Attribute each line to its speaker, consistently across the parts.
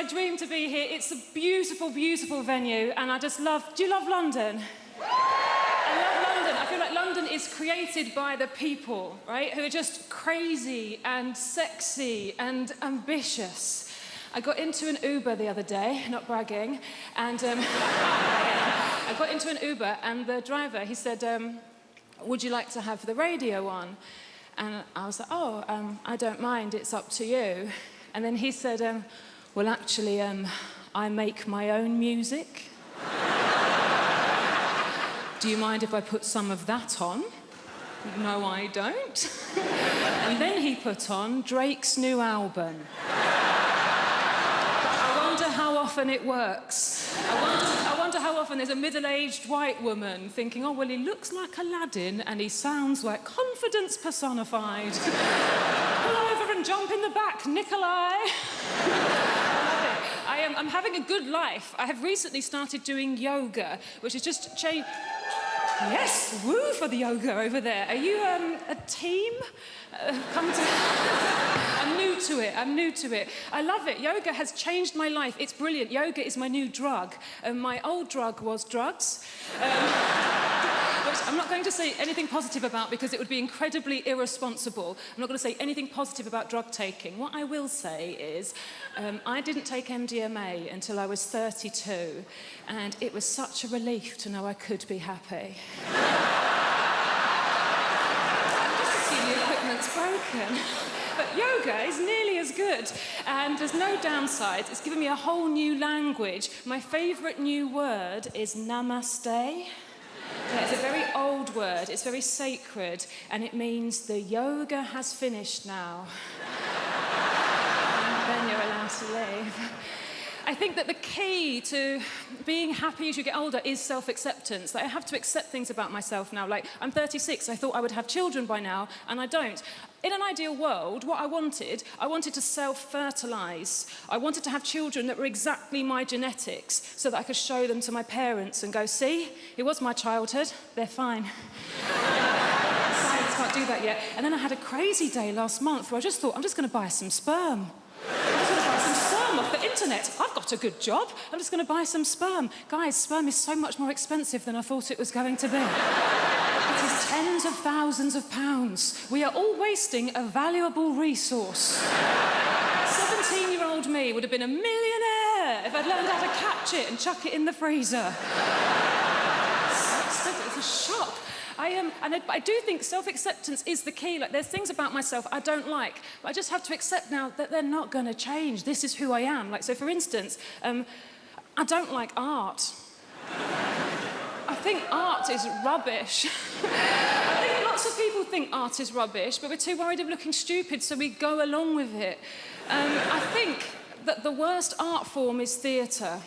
Speaker 1: my dream to be here. It's a beautiful, beautiful venue, and I just love... Do you love London? I love London. I feel like London is created by the people, right, who are just crazy and sexy and ambitious. I got into an Uber the other day, not bragging, and I got into an Uber, and the driver, he said, would you like to have the radio on? And I was like, oh, I don't mind, it's up to you. And then he said, well, actually, I make my own music. Do you mind if I put some of that on? No, I don't. And then he put on Drake's new album. I wonder how often it works. I wonder how often there's a middle-aged white woman thinking, oh, well, he looks like Aladdin and he sounds like confidence personified. Pull over and jump in the back, Nikolai. I'm having a good life. I have recently started doing yoga, which is just change. Yes, woo for the yoga over there. Are you a team? I'm new to it. I love it. Yoga has changed my life. It's brilliant. Yoga is my new drug. My old drug was drugs. Which I'm not going to say anything positive about because it would be incredibly irresponsible. I'm not going to say anything positive about drug taking. What I will say is I didn't take MDMA until I was 32, and it was such a relief to know I could be happy. I'm just assuming the equipment's broken. But yoga is nearly as good, and there's no downsides. It's given me a whole new language. My favourite new word is namaste. Yeah, it's a very old word, it's very sacred, and it means the yoga has finished now. And then you're allowed to leave. I think that the key to being happy as you get older is self-acceptance. Like, I have to accept things about myself now. Like, I'm 36, I thought I would have children by now, and I don't. In an ideal world, what I wanted to self-fertilise. I wanted to have children that were exactly my genetics so that I could show them to my parents and go, see, it was my childhood, they're fine. Science can't do that yet. And then I had a crazy day last month where I just thought, I'm just going to buy some sperm. I'm just going to buy some sperm off the internet. I've got a good job. I'm just going to buy some sperm. Guys, sperm is so much more expensive than I thought it was going to be. It is tens of thousands of pounds. We are all wasting a valuable resource. 17-year-old me would have been a millionaire if I'd learned how to catch it and chuck it in the freezer. It's a shock. I do think self-acceptance is the key. Like, there's things about myself I don't like, but I just have to accept now that they're not going to change. This is who I am. Like, so for instance, I don't like art. I think art is rubbish. I think lots of people think art is rubbish, but we're too worried of looking stupid, so we go along with it. I think that the worst art form is theatre.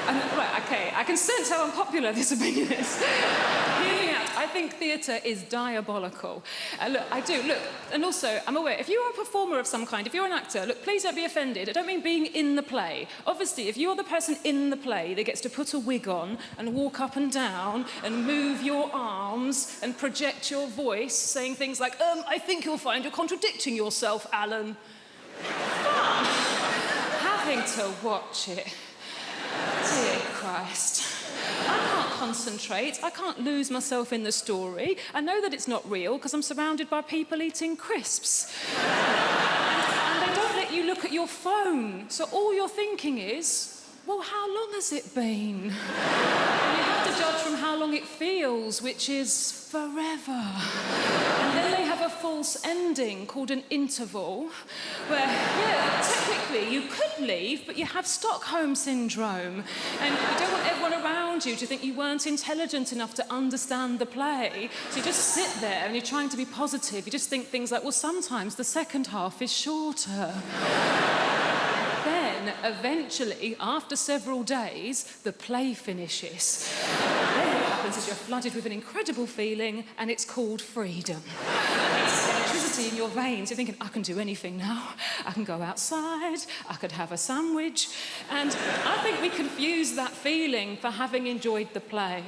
Speaker 1: Right, OK, I can sense how unpopular this opinion is. Hear me out. I think theatre is diabolical. Look, I do, look, and also, I'm aware, if you're a performer of some kind, if you're an actor, look, please don't be offended. I don't mean being in the play. Obviously, if you're the person in the play that gets to put a wig on and walk up and down and move your arms and project your voice, saying things like, I think you'll find you're contradicting yourself, Alan. Fun. Having to watch it. Dear Christ. I can't concentrate. I can't lose myself in the story. I know that it's not real because I'm surrounded by people eating crisps. And they don't let you look at your phone. So all you're thinking is, well, how long has it been? And you have to judge from how long it feels, which is forever. And then they have a false ending called an interval, where, yeah, technically you could leave, but you have Stockholm syndrome. And you don't want everyone around you to think you weren't intelligent enough to understand the play. So you just sit there and you're trying to be positive. You just think things like, well, sometimes the second half is shorter. Then, eventually, after several days, the play finishes. And then what happens is you're flooded with an incredible feeling, and it's called freedom. It's electricity in your veins. You're thinking, I can do anything now. I can go outside, I could have a sandwich. And I think we confuse that feeling for having enjoyed the play.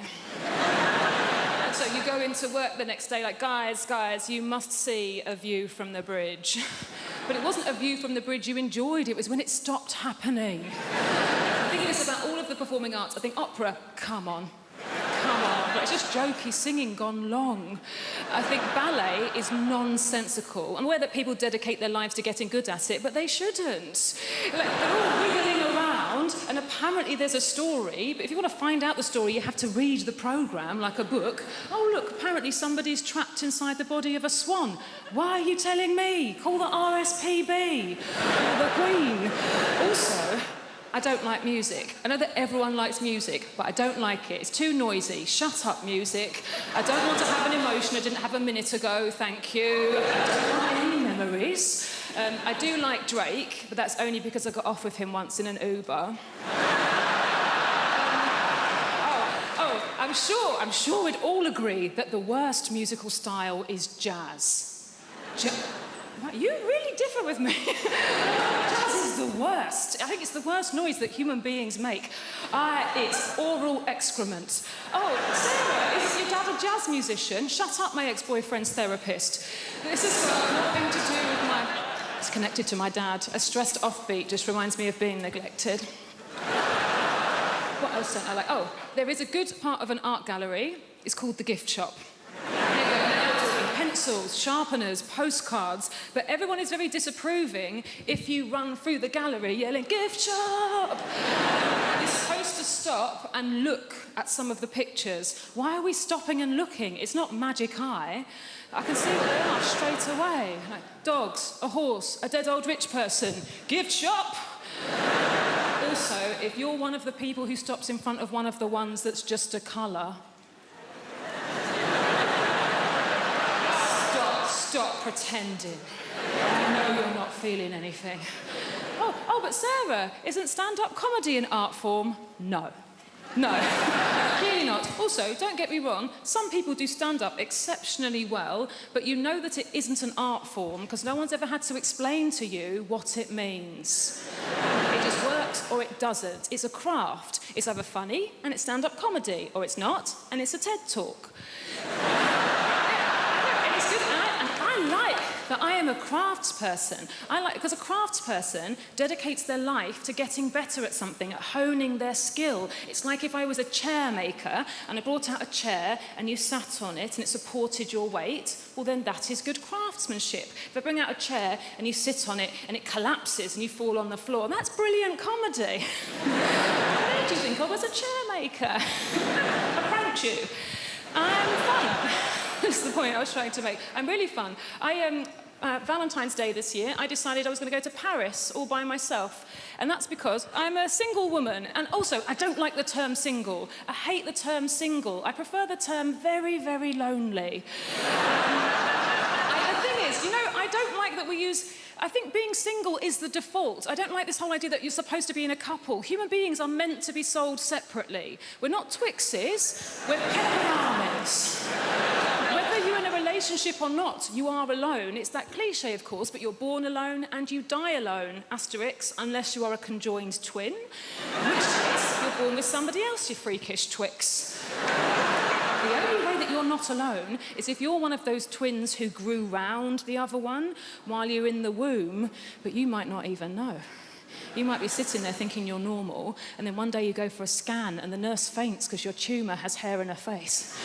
Speaker 1: And so you go into work the next day like, guys, you must see a view from the bridge. But it wasn't a view from the bridge you enjoyed, it was when it stopped happening. I think it's about all of the performing arts. I think opera, come on. Come on, but it's just jokey singing gone long. I think ballet is nonsensical. I'm aware that people dedicate their lives to getting good at it, but they shouldn't. Like, they're all wiggling around, and apparently there's a story, but if you want to find out the story, you have to read the programme, like a book. Oh, look, apparently somebody's trapped inside the body of a swan. Why are you telling me? Call the RSPB, or the Queen. Also, I don't like music. I know that everyone likes music, but I don't like it. It's too noisy. Shut up, music. I don't want to have an emotion I didn't have a minute ago, thank you. I don't want any memories. I do like Drake, but that's only because I got off with him once in an Uber. I'm sure we'd all agree that the worst musical style is jazz. You really differ with me. Jazz is the worst. I think it's the worst noise that human beings make. It's oral excrement. Oh, Sarah, is your dad a jazz musician? Shut up, my ex-boyfriend's therapist. This has got nothing to do with my... It's connected to my dad. A stressed offbeat just reminds me of being neglected. What else don't I like? Oh, there is a good part of an art gallery. It's called the gift shop. Pencils, sharpeners, postcards, but everyone is very disapproving if you run through the gallery yelling, gift shop! You're supposed to stop and look at some of the pictures. Why are we stopping and looking? It's not magic eye. I can see what they are straight away. Like dogs, a horse, a dead old rich person, gift shop! Also, if you're one of the people who stops in front of one of the ones that's just a colour, stop pretending. I know you're not feeling anything. Oh, but Sarah, isn't stand-up comedy an art form? No. Clearly not. Also, don't get me wrong, some people do stand-up exceptionally well, but you know that it isn't an art form because no one's ever had to explain to you what it means. It just works or it doesn't. It's a craft. It's either funny and it's stand-up comedy, or it's not and it's a TED Talk. It's good, and I like that I am a craftsperson. Because a craftsperson dedicates their life to getting better at something, at honing their skill. It's like if I was a chair maker and I brought out a chair and you sat on it and it supported your weight, well then that is good craftsmanship. If I bring out a chair and you sit on it and it collapses and you fall on the floor, that's brilliant comedy. What did you think I was a chair maker? I pranked you. I'm fun. That's the point I was trying to make. I'm really fun. Valentine's Day this year, I decided I was going to go to Paris all by myself. And that's because I'm a single woman. And also, I don't like the term single. I hate the term single. I prefer the term very, very lonely. The thing is, I don't like that we use... I think being single is the default. I don't like this whole idea that you're supposed to be in a couple. Human beings are meant to be sold separately. We're not Twixes, we're Peperamis. Whether you're in a relationship or not, you are alone. It's that cliche, of course, but you're born alone and you die alone. Asterisk, unless you are a conjoined twin, in which case you're born with somebody else, you freakish Twix. The only way that you're not alone is if you're one of those twins who grew round the other one while you're in the womb, but you might not even know. You might be sitting there thinking you're normal, and then one day you go for a scan and the nurse faints because your tumour has hair in her face.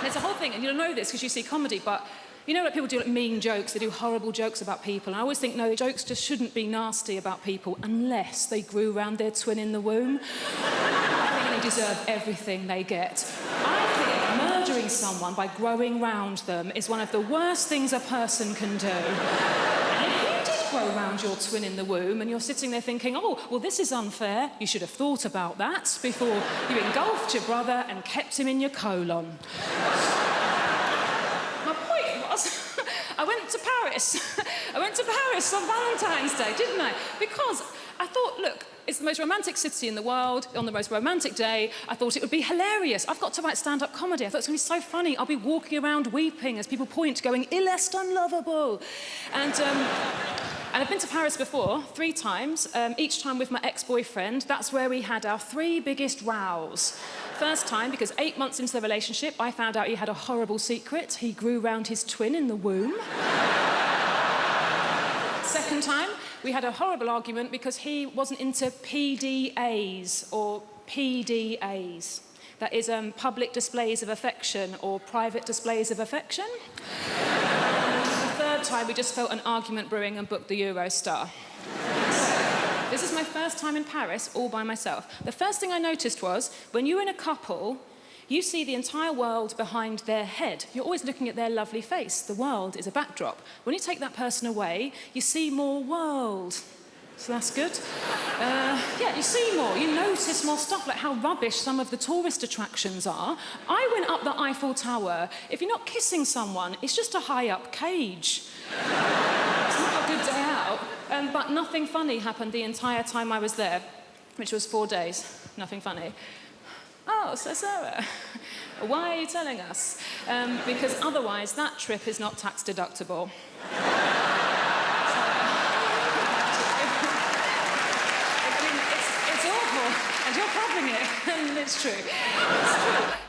Speaker 1: There's a whole thing, and you'll know this because you see comedy, but you know, like people do like mean jokes, they do horrible jokes about people, and I always think, no, jokes just shouldn't be nasty about people unless they grew round their twin in the womb. I think they deserve everything they get. I think murdering someone by growing round them is one of the worst things a person can do. And if you did grow round your twin in the womb and you're sitting there thinking, oh, well, this is unfair, you should have thought about that before you engulfed your brother and kept him in your colon. My point was, I went to Paris. I went to Paris on Valentine's Day, didn't I? Because I thought, look, it's the most romantic city in the world. On the most romantic day, I thought it would be hilarious. I've got to write stand-up comedy. I thought it's going to be so funny. I'll be walking around weeping as people point, going, il est unlovable. And I've been to Paris before, 3 times, each time with my ex-boyfriend. That's where we had our 3 biggest rows. First time, because 8 months into the relationship, I found out he had a horrible secret. He grew round his twin in the womb. second time, we had a horrible argument because he wasn't into PDAs or PDAs. That is public displays of affection or private displays of affection. The third time, we just felt an argument brewing and booked the Eurostar. This is my first time in Paris all by myself. The first thing I noticed was, when you're in a couple, you see the entire world behind their head. You're always looking at their lovely face. The world is a backdrop. When you take that person away, you see more world. So that's good. Yeah, you see more. You notice more stuff, like how rubbish some of the tourist attractions are. I went up the Eiffel Tower. If you're not kissing someone, it's just a high-up cage. It's not a good day out. But nothing funny happened the entire time I was there, which was 4 days. Nothing funny. Oh, so Sarah, why are you telling us? Because otherwise that trip is not tax deductible. I mean, it's awful, and you're covering it, and it's true. It's true.